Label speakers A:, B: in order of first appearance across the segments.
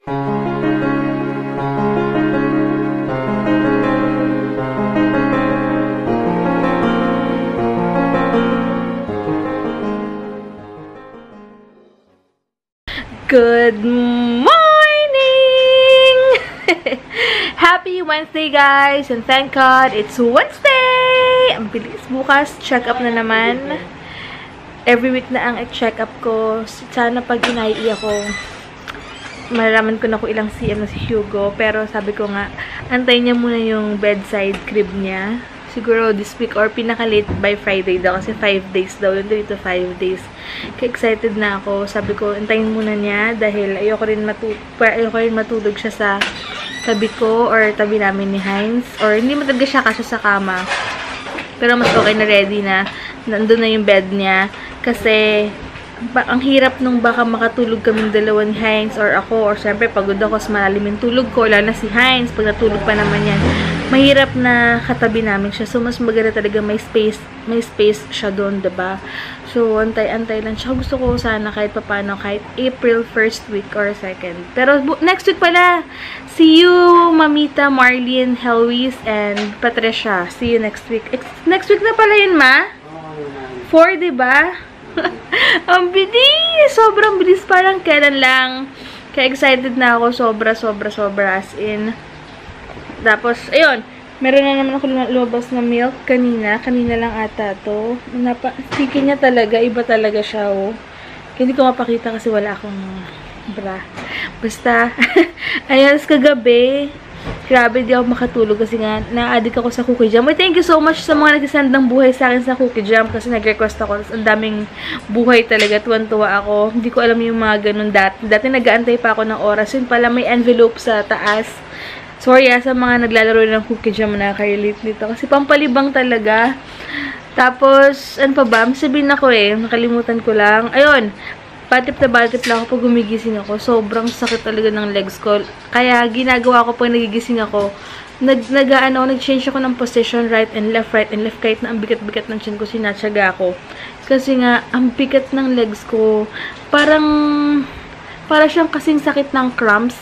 A: Good morning! Happy Wednesday, guys! And thank God, it's Wednesday! Ang bilis. Bukas, check-up na naman. Every week na ang check-up ko. Sana pag inai ako, malalaman ko na kung ilang CM na si Hugo. Pero sabi ko nga, antayin niya muna yung bedside crib niya. Siguro this week or pinaka-late by Friday daw. Kasi 5 days daw. Yun dito 5 days. Kaya excited na ako. Sabi ko, antayin muna niya. Dahil ayoko rin matulog siya sa tabi ko or tabi namin ni Heinz. Or hindi mo talaga siya kasya sa kama. Pero mas okay na ready na. Nandun na yung bed niya. Kasi ang hirap nung baka makatulog kaming dalawa ni Heinz or ako. Or syempre pagod ako sa malalim yung tulog ko. Lalo na si Heinz. Pag natulog pa naman yan. Mahirap na katabi namin siya. So, mas maganda talaga may space siya doon, diba? So, antay-antay lang siya. Gusto ko sana kahit papano, kahit April 1st week or 2nd. Pero, next week pala, see you, Mamita, Marlene, Helwis, and Patricia. See you next week. Next week na pala yun, Ma? 4, diba? Ang bilis! Sobrang bilis. Parang kailan lang. Kaya excited na ako. Sobra. As in, tapos, ayun, meron na naman ako lumabas na milk kanina. Kanina lang ata to. Sticky niya talaga. Iba talaga siya, oh. Kaya hindi ko mapakita kasi wala akong bra. Basta, ayun, kagabi, grabe, di ako makatulog kasi nga, na-addict ako sa Cookie Jam. Thank you so much sa mga nag-send ng buhay sa akin sa Cookie Jam kasi nag-request ako. Ang daming buhay talaga. Tuwan-tuwa ako. Hindi ko alam yung mga ganun dati. Dati nag-aantay pa ako ng oras. Yun pala, may envelope sa taas. Sorry sa mga naglalaro ng Cookie Jam na nakarelate nito. Kasi pampalibang talaga. Tapos, ano pa ba? Sabihin ako nakalimutan ko lang. Ayun, batip lang ako pag gumigising ako. Sobrang sakit talaga ng legs ko. Kaya, ginagawa ko pag nagigising ako, nag-change ako ng position, right and left, kahit na ang bigat-bigat ng chin ko, sinatsaga ako. Kasi nga, ang bigat ng legs ko, para siyang kasing sakit ng cramps.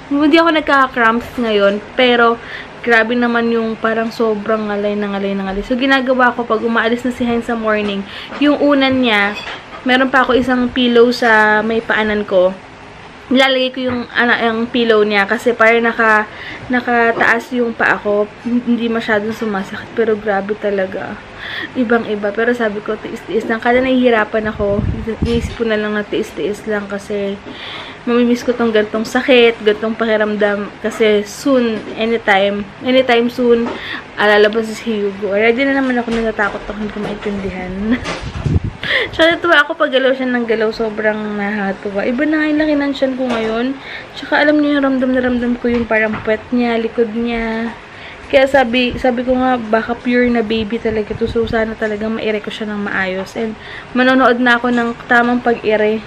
A: Hindi ako nagkaka-cramps ngayon, pero grabe naman yung parang sobrang ngalay. So, ginagawa ko pag umaalis na si Heinz sa morning, yung unan niya, meron pa ako isang pillow sa may paanan ko. Nilalagay ko yung pillow niya kasi parang nakataas yung paa ko. Hindi masyadong sumasakit, pero grabe talaga. Ibang-iba. Pero sabi ko, tiis-tiis lang. Kada nahihirapan ako, iisip ko na lang na tiis-tiis lang kasi mamimiss ko tong gantong sakit, gantong pakiramdam. Kasi soon, anytime soon, alalabas si Hugo. Ready na naman ako, natatakot ako, hindi ko maintindihan. Tsaka natuwa ako pag galaw siya ng galaw, sobrang nakakatuwa. Iba na nga yung laki ng tiyan ko ngayon. Tsaka alam niyo yung ramdam na ramdam ko yung parang puwet niya, likod niya. Kaya sabi ko nga, baka pure na baby talaga to. So, sana talaga ma-ere ko siya ng maayos. And, manonood na ako ng tamang pag-ere.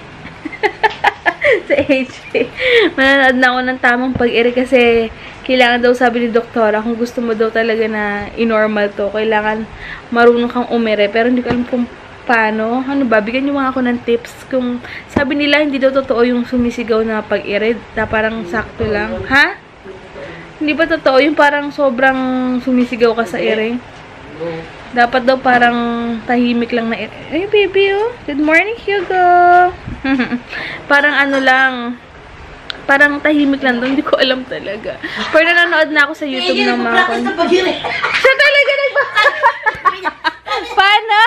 A: Sa AJ. Manonood na ako ng tamang pag-ere kasi kailangan daw, sabi ni doktora, kung gusto mo daw talaga na inormal to, kailangan marunong kang umere. Pero hindi ko alam kung paano. Ano ba? Bigyan niyo mga ako ng tips. Kung sabi nila, hindi daw totoo yung sumisigaw na pag-ere. Na parang sakto lang. Ha? Hindi ba totoo yung parang sobrang sumisigaw ka sa ere? Dapat daw parang tahimik lang na ere. Ay, baby, oh. Good morning, Hugo. Parang ano lang. Parang tahimik lang doon. Hindi ko alam talaga. Pero nanonood na ako sa YouTube ng mga kon. Siya talaga paano?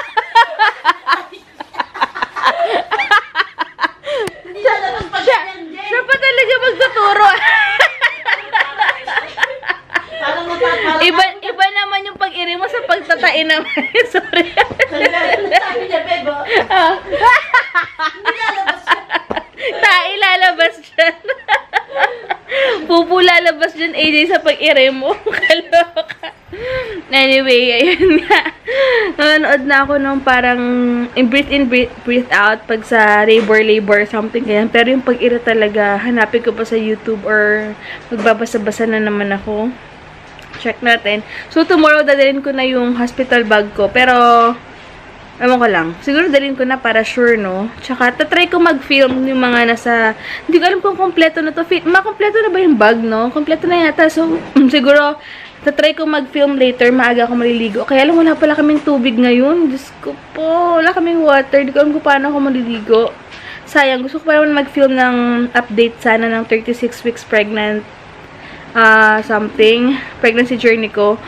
A: Siya pa talaga magtuturo. Iba naman yung pag-iri mo sa pagtatain naman. Sorry. Lalabas dyan. Pupu lalabas dyan, AJ, sa pag-iri mo. Kaloka. Anyway, ayun nga. Nanonood na ako nung parang breathe in, breathe out pag sa labor, something ganyan. Pero yung pag-iri talaga, hanapin ko pa sa YouTube or magbabasa-basa na naman ako. Check natin. So, tomorrow dadalhin ko na yung hospital bag ko. Pero, Ewan ko lang. Siguro dalhin ko na para sure, no? Tsaka, tatry ko mag-film yung mga nasa... Hindi ko alam kung kompleto na to. Makompleto na ba yung bag, no? Kompleto na yata. So, siguro, tatry ko mag-film later. Maaga ako maliligo. Kaya lang, wala pala kaming tubig ngayon. Diyos ko po. Wala kaming water. Hindi ko alam kung paano ako maliligo. Sayang. Gusto ko pa naman mag-film ng update sana ng 36 weeks pregnant something. Pregnancy journey ko.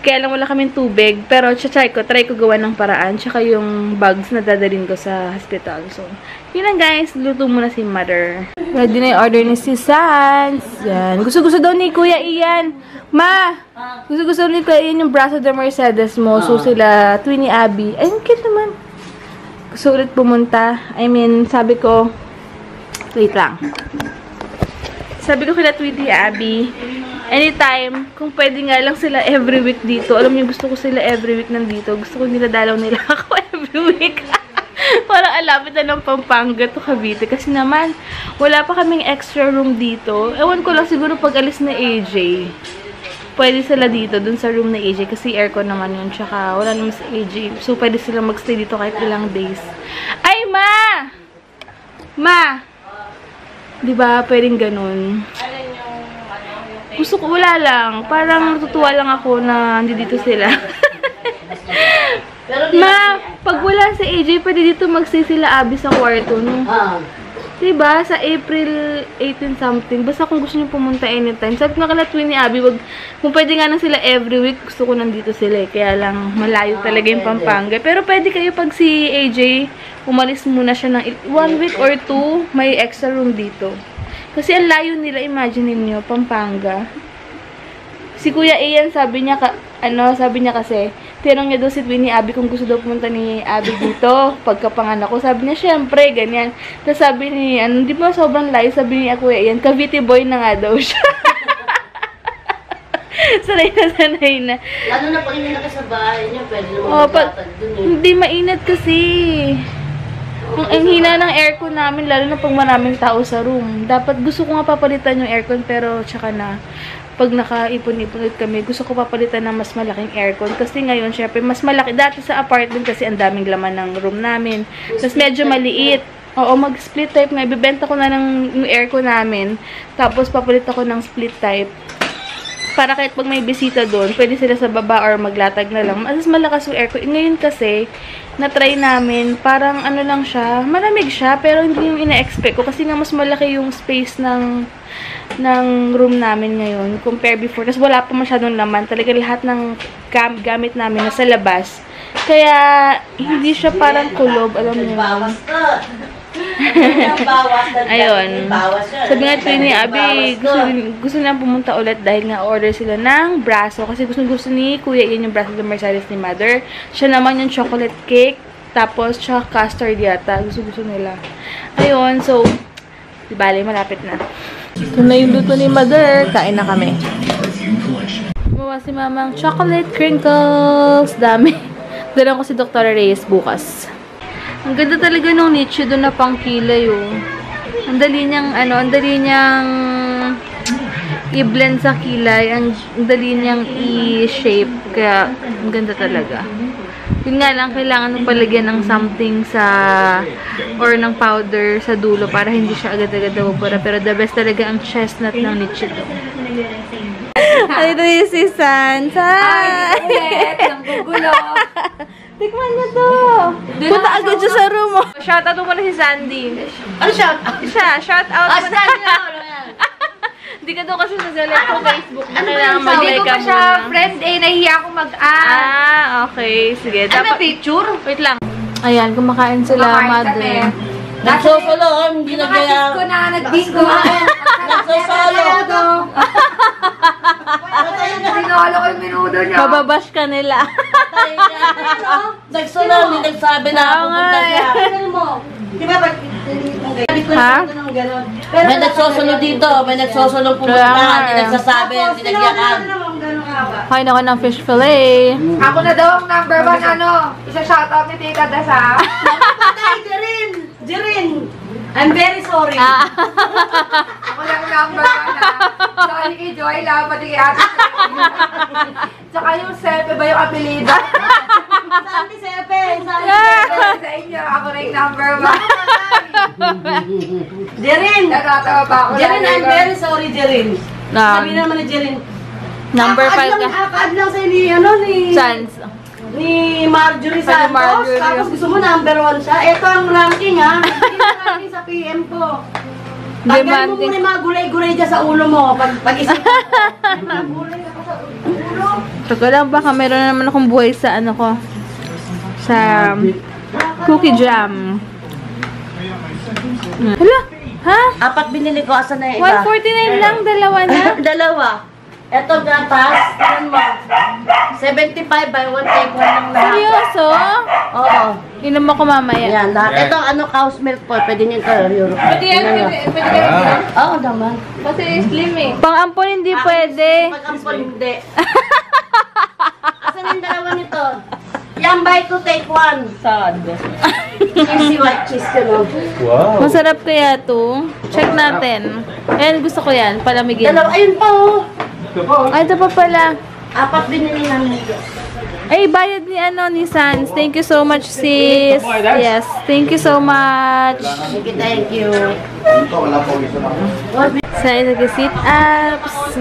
A: Kaya lang wala kaming tubig. Pero, try ko gawa ng paraan. Tsaka yung bags na dadalhin ko sa hospital. So, yun lang guys. Luto muna si mother. Ready na yung order ni si Sans. Yan. Gusto daw ni Kuya Ian. Ma! Gusto ni Kuya Ian yung braso de Mercedes mo. So, sila, Twinnie Abby. Ay, cute naman. Gusto ulit pumunta. I mean, sabi ko, wait lang. Sabi ko kila Twinnie Abby, anytime, kung pwede nga lang sila every week dito. Alam niyo, gusto ko sila every week nandito. Gusto ko niladalaw nila ako every week. Parang alapit na ng Pampanga to Cavite. Kasi naman, wala pa kaming extra room dito. Ewan ko lang siguro pag alis na AJ. Pwede sila dito, dun sa room na AJ. Kasi aircon naman yun. Tsaka wala naman sa AJ. So, pwede sila magstay dito kahit ilang days. Ay, Ma! Ma! Diba? Pwedeng ganun. Gusto ko, wala lang. Parang natutuwa lang ako na hindi dito sila. Ma, pag wala si AJ, pwede dito mag-stay sila Abby sa kwarto, no? Diba? Sa April 18 something. Basta kung gusto nyo pumunta anytime. Sabi nga kala Twinnie Abby, kung pwede nga na sila every week, gusto ko nandito sila eh. Kaya lang, malayo talaga yung Pampanga. Pero pwede kayo pag si AJ, umalis muna siya ng 1 week or 2, may extra room dito. Kasi ang layo nila, imagine niyo, Pampanga. Si Kuya Ian, sabi niya kasi, tinanong niya daw si Twinnie Abby kung gusto daw pumunta ni Abby dito, pagkapanganak ko. Sabi niya, syempre, ganyan. Tapos sabi ni, di ba sobrang layo, sabi ni Kuya Ian, Cavite boy na nga daw siya. sanay na.
B: Lalo na pag hindi sa bahay niya, pwede naman maglatag dun eh.
A: Hindi mainit kasi. Ang hina ng aircon namin, lalo na pag maraming tao sa room. Dapat gusto ko nga papalitan yung aircon, pero tsaka na, pag nakaipon-ipon ulit kami, gusto ko papalitan ng mas malaking aircon. Kasi ngayon, syempre, mas malaki. Dati sa apartment kasi ang daming laman ng room namin. Tapos medyo maliit. Oo, mag-split type nga. Ibibenta ko na ng yung aircon namin. Tapos papalit ako ng split type. Para kahit pag may bisita doon, pwede sila sa baba or maglatag na lang. Mas malakas yung aircon. Ngayon kasi, na-try namin, parang ano lang siya, malamig siya, pero hindi yung ina-expect ko. Kasi nga mas malaki yung space ng room namin ngayon, compare before. Tapos wala pa masyadong laman. Talaga lahat ng gamit namin nasa labas. Kaya, hindi siya parang kulob, alam niyo. Ayun. Sabi nga Twinnie Abby, gusto niya pumunta ulit dahil nga order sila ng braso. Kasi gusto ni Kuya Ian yung braso de Mercedes ni Mother. Siya naman yung chocolate cake. Tapos, tsaka custard yata. Gusto nila. Ayun. So, di bale, malapit na. Ito na yung luto ni Mother. Kain na kami. Gumawa si Mamang chocolate crinkles. Dami. Dalang ko si Dr. Reyes bukas. Ang ganda talaga nung niche doon na pang kilay, oh. Ang dali niyang i-blend sa kilay. Ang dali niyang i-shape. Kaya, ang ganda talaga. Yun nga lang, kailangan mo palagyan ng something or ng powder sa dulo para hindi siya agad-agad nabubura. Pero the best talaga ang chestnut ng niche doon. Ito yung si Sans. Hi!
C: Ang gugulo.
A: Tikman niyo to. Punta agad siya sa room mo. Shoutout mo muna si Sandy.
B: Ano shoutout?
A: Shoutout mo na. Hindi ka daw kasi nagalike sa Facebook. Kailangan mag-like ka muna.
C: Friend nahihiya ako mag-add.
A: Okay. Sige.
C: Ano picture?
A: Wait lang. Ayan, kumakain sila, Mother.
B: Nagsosolo, hindi na kaya.
C: Nakasis ko na, nag-bingo.
B: Nagsosolo.
C: Sinolo ko yung minudo niya.
A: Bababash ka nila.
B: Nagsolo, hindi nagsabi na pupunta siya. Di ba ba't
A: Ha?
B: may nagsosolo dito, may nagsosolo pumunta, hindi nagsasabi, hindi nagyakan.
A: Kain ako ng fish fillet.
C: Ako na daw ang number 1 isa-shoutout ni Tita Dasa.
B: Patay, Jirin! I'm very sorry.
C: Ako lang ang number 1 Sorry kay Joy lang, pati kay Ate. Tsaka yung Sepe ba yung apelido?
B: Saan si Sepe?
C: number one.
B: Jerin!
C: Natatawa pa ako.
B: Jerin, I'm very sorry, Jerin. Sabi naman ni Jerin.
A: Number 5 ka.
B: Akad lang sa'yo ni,
A: Chance.
B: ni Marjorie
A: Ano,
B: Santos.
A: Marjorie?
B: Tapos gusto mo number 1 siya. Ito ang ranking, ha? Ito yung ranking sa PM ko. Tanggal mo
A: Demanding.
B: muna yung mga gulay-gulay dyan sa ulo mo. Pag-isip mo. Mga gulay ako sa ulo.
A: Teka lang, baka meron naman akong buhay sa ano ko. Sa cookie jam. Hala? Ha?
B: 4 binili ko. Asan na yung iba?
A: 149 lang, dalawa na.
B: Dalawa. Ito gatas. Tignan mo. 75 by 1 take 1 lang lahat.
A: Seryoso?
B: Oo.
A: Inom ako mamaya.
B: Ayan, lahat. Ito, cow's milk po. Pwede nyo ito, Europe.
A: Pwede yan, pwede yan.
B: Oo naman.
A: Kasi slim eh. Pang-ampon hindi pwede.
B: Pag-ampon, hindi. Asan yung dalawa nito? Yan, buy 2, take 1. Sad. Cheesy white cheese ko, no?
D: Wow.
A: Masarap kaya to. Check natin. Ayan, gusto ko yan. Palamigin.
B: Dalawa, ayun pa, oh.
A: Ay, ito pa pala.
B: 4 binili namin.
A: Ay, bayad ni ni Sans. Thank you so much, sis. Yes, thank you so much.
B: Thank you.
A: Sa nag-sit ups.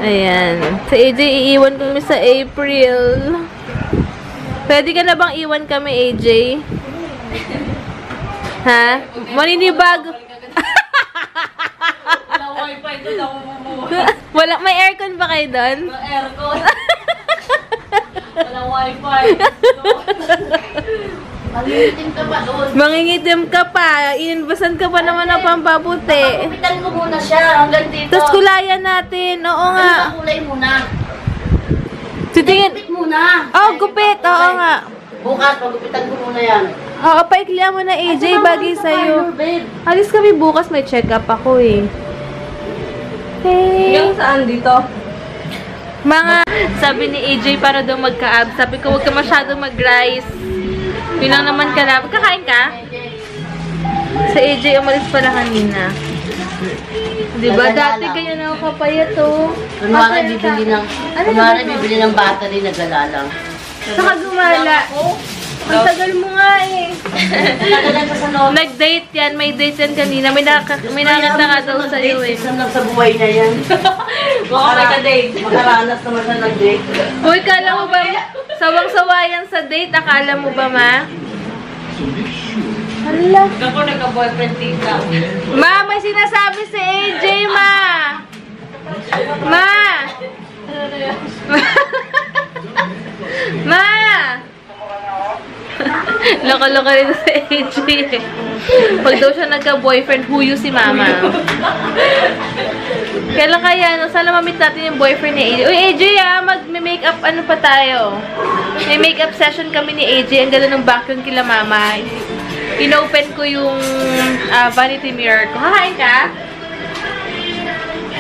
A: Ayan. Sa AJ, iiwan kami sa April. Pwede ka na bang iwan kami, AJ? Ha? Maninibag. Wala, may aircon ba kayo doon?
B: Aircon. Walang wifi. Mangingitim ka pa doon.
A: Mangingitim ka pa. Inbasan ka pa naman ng pampaputi.
B: Kupitan ko muna siya hanggang dito.
A: Tapos kulayan natin. Oo nga.
B: Kulay muna.
A: Titingin.
B: Gupit muna.
A: Oh, gupit. Oo nga.
B: Bukas, pagupitan ko muna yan.
A: Oo, paiklihan mo na AJ. Bagay sa'yo. Alis kami bukas. May check-up ako eh. Hey.
B: Yung saan dito?
A: Mga, sabi ni AJ para daw magka-abs. Sabi ko, huwag ka masyadong mag-rice. Yun lang naman ka na. Kakain ka? Sa AJ, umalis pala kanina. Diba? Dati kaya na ako kapayat to.
B: Kunwari bibili ng battery na galalang.
A: Saka gumala. Ang tagal mo nga eh.
B: Nagdagan ka sa loob.
A: Nag-date yan. May date yan kanina. May nakita nga daw sa'yo eh.
B: Isang lang sa buhay na yan. Baka may ka-date. Makaranas naman siya nag-date.
A: Uy, kala mo ba? Sawang-sawa yan sa date. Akala mo ba, ma? Hala.
B: Ako nagka-boyfriend tika.
A: Ma, may sinasabi si AJ, ma. Ma. Ma. Loko-loko rin si AJ. Pag daw siya nagka-boyfriend, huyo si mama. Kailan kaya, no? Sana mamit natin yung boyfriend ni AJ. Uy, AJ mag-makeup ano pa tayo. May makeup session kami ni AJ. Ang ganda ng background kila mama. In-open ko yung vanity mirror ko. Kakain ka?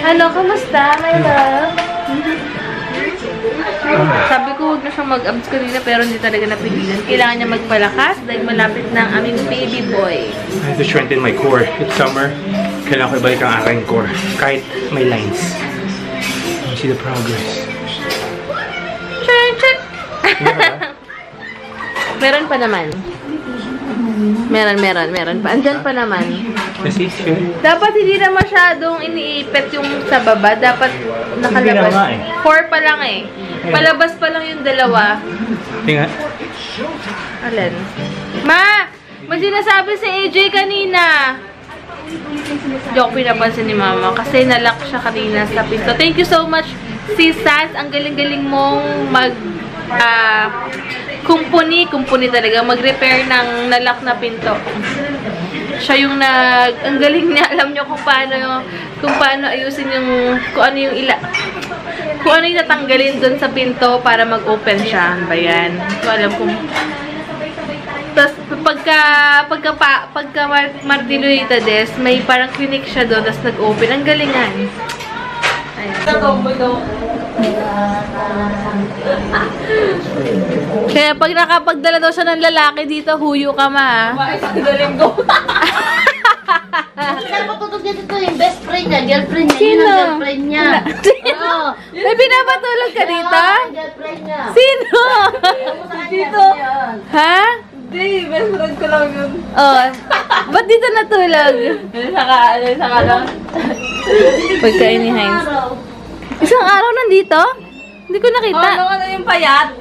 A: Ano, kamusta, my love? Sabi ko, huwag na siyang mag-abs kanina pero hindi talaga napigilan. Kailangan niya magpalakas dahil malapit na ang aming baby boy.
D: I have to strengthen my core. It's summer. Kailangan ko ibalik ang aking core. Kahit may lines. See the progress.
A: Check, check! Meron pa naman. Meron pa. Andyan pa naman.
D: Kasi, sure.
A: Dapat hindi na masyadong iniipit yung sa baba. Dapat nakalabas.
D: Hindi na nga eh.
A: 4 pa lang eh. Palabas pa lang yung dalawa.
D: Tingnan.
A: Alin? Ma! May sinasabi si AJ kanina. Joke, pinapansin ni mama. Kasi nalock siya kanina sa pinto. Thank you so much, Sis Sans. Ang galing-galing mong kumpuni talaga. Mag-repair ng nalock na pinto. Siya yung ang galing niya. Alam niyo kung paano ayusin yung, kung ano yung natanggalin dun sa pinto para mag-open siya. Ba yan? So, alam kung tapos, pagka mardiluita des, may parang clinic siya doon, tapos nag-open. Ang galingan. Kaya pag nakapagdala daw siya ng lalaki dito, huyo ka ma.
B: Galing ko. Saan patutog niya dito yung best friend niya, girlfriend niya.
A: Sino?
B: Yun ang girlfriend niya.
A: Sino? May pinapatulog ka dito?
B: Girlfriend niya.
A: Sino?
B: Dito.
A: Ha?
C: Hindi, best friend ko lang yun.
A: Oh, ba't dito natulog?
C: Saka lang.
A: Pagkain ni Heinz. Isang araw nandito? Hindi ko nakita.
C: Ano yung payat?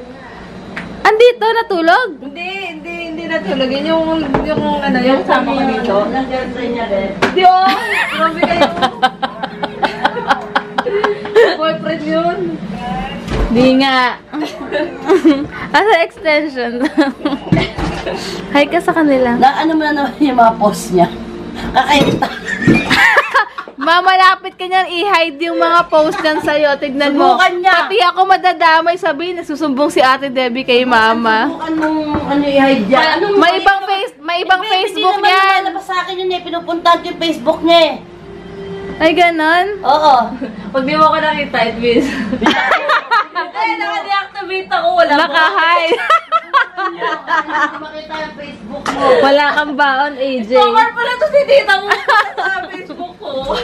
A: Andito, natulog?
C: Hindi natulog. Yun yung sama ko dito.
B: Nag-girlfriend niya rin.
C: Hindi oh! Grabe kayo. Boyfriend yun.
A: Di nga. Asa extension? Hi ka sa kanila.
B: Na ano mo na naman yung mga post niya. Kakaita.
A: Mamalapit ka niyan, i-hide yung mga post niyan sa'yo. Tignan mo.
B: Subukan niya.
A: Pati ako madadamay, sabihin, nasusumbong si Ate Debbie kay Mama.
B: Subukan mong ano i-hide niya.
A: May ibang Facebook
B: Hindi
A: yan.
B: naman lumalabas sa akin yun eh. Pinupuntahan ko yung Facebook niya eh.
A: Ay, ganon?
B: Oo.
C: Pag di mo ko nakita, it means. Naka-deactivate ako. Wala mo.
A: Naka-hide.
B: Hindi makita yung Facebook mo.
A: Wala kang baon, AJ.
C: Stalker pala to si tita mo sa Facebook ko.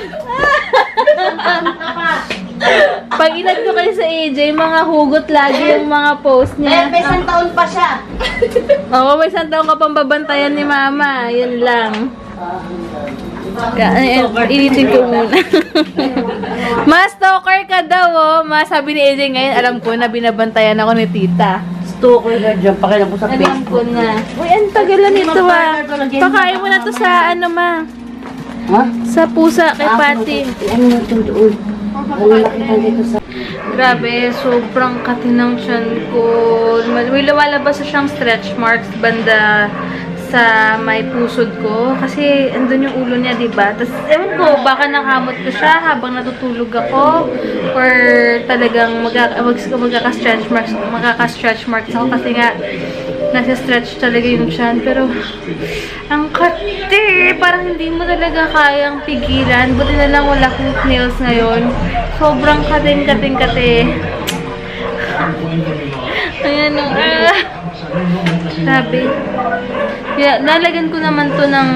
A: Pag inad ko kayo sa AJ, mga hugot lagi yung mga post niya.
B: May isang taon pa siya.
A: Oo, may isang taong ka pang babantayan ni Mama. Yun lang. Initin ko muna. Ma-stalker ka daw, oh. Sabi ni AJ ngayon, alam ko na binabantayan ako ni Tita.
B: Stalker ka dyan. Pakilang po sa
A: Alam
B: Facebook.
A: ko na. Uy, ang tagalan nito, ah. Pakain mo na to sa, ano, Ma.
B: Ha?
A: Sa pusa, kay Pati.
B: Ano na ito doon? Ano nakita dito sa...
A: Grabe, sobrang katinang tiyan ko. May lumalabas na siyang stretch marks banda sa may pusod ko. Kasi andun yung ulo niya, diba? Tapos, ewan ko, baka nakamot ko siya habang natutulog ako. Or talagang magkaka-stretch marks ako. Kasi nga, nasa stretch talaga yung tiyan. Pero, ang kati! Parang hindi mo talaga kayang pigilan. Buti na lang wala akong nails ngayon. Sobrang kate. Ayan o. Sabi. Kaya, nalagyan ko naman to ng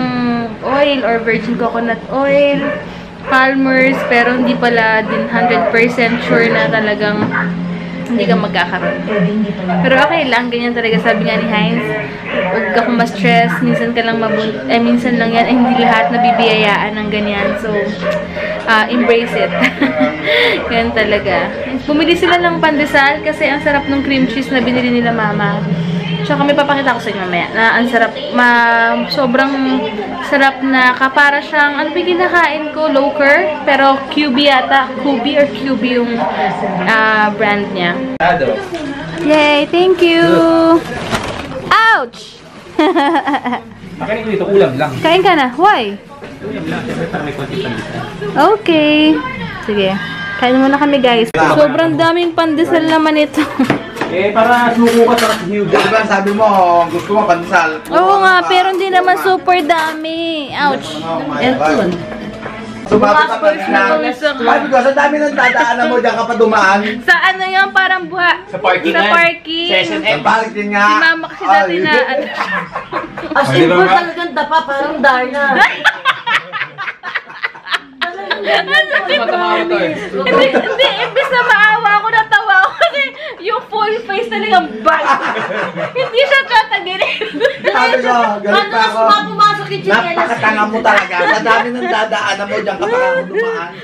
A: oil or virgin coconut oil, Palmer's, pero hindi pala din 100% sure na talagang hindi ka magkakaroon. Pero okay lang, ganyan talaga. Sabi nga ni Heinz, huwag ka kung ma-stress, minsan ka lang minsan lang yan, hindi lahat nabibiyayaan ng ganyan. So, embrace it. Ganyan talaga. Bumili sila ng pandesal kasi ang sarap ng cream cheese na binili nila Mama. Tsaka may papakita ko sa inyo mamaya na ang sarap, sobrang sarap na para siyang, ano ba kinakain ko? Loker, pero QB yata. QB or QB yung brand niya. Yay! Thank you! Ouch!
D: Pakainin ko dito, ulam lang.
A: Kain ka na. Why?
D: Ulam lang, siyempre para may konti pandesal.
A: Okay. Sige. Kain muna kami, guys. Sobrang daming pandesal naman ito.
D: Para suko ka sa huge.
E: Diba sabi mo, gusto mo pandesal?
A: Oo nga, pero hindi naman super dami. Ouch.
B: Aircon.
E: Sumabot ka pandesal. Sabi ko, sa dami ng dadaanan mo, diyan ka pa dumaan.
A: Sa ano yun? Parang buha.
D: Sa parking.
A: Sa parking.
D: Sa S&M.
E: Sa parking nga.
A: Si Mama kasi dati na...
B: As in, talagang dapa, parang Darna.
A: Hindi, imbis na maawa ako, natawa ako kasi yung full face talagang bang. Hindi siya tatagilid.
E: Sabi ko, galit pa ako.
B: Pumasok yung chinelas.
E: Napakatanga mo talaga. Sa dami ng dadaanan mo, diyan ka pa dumaan.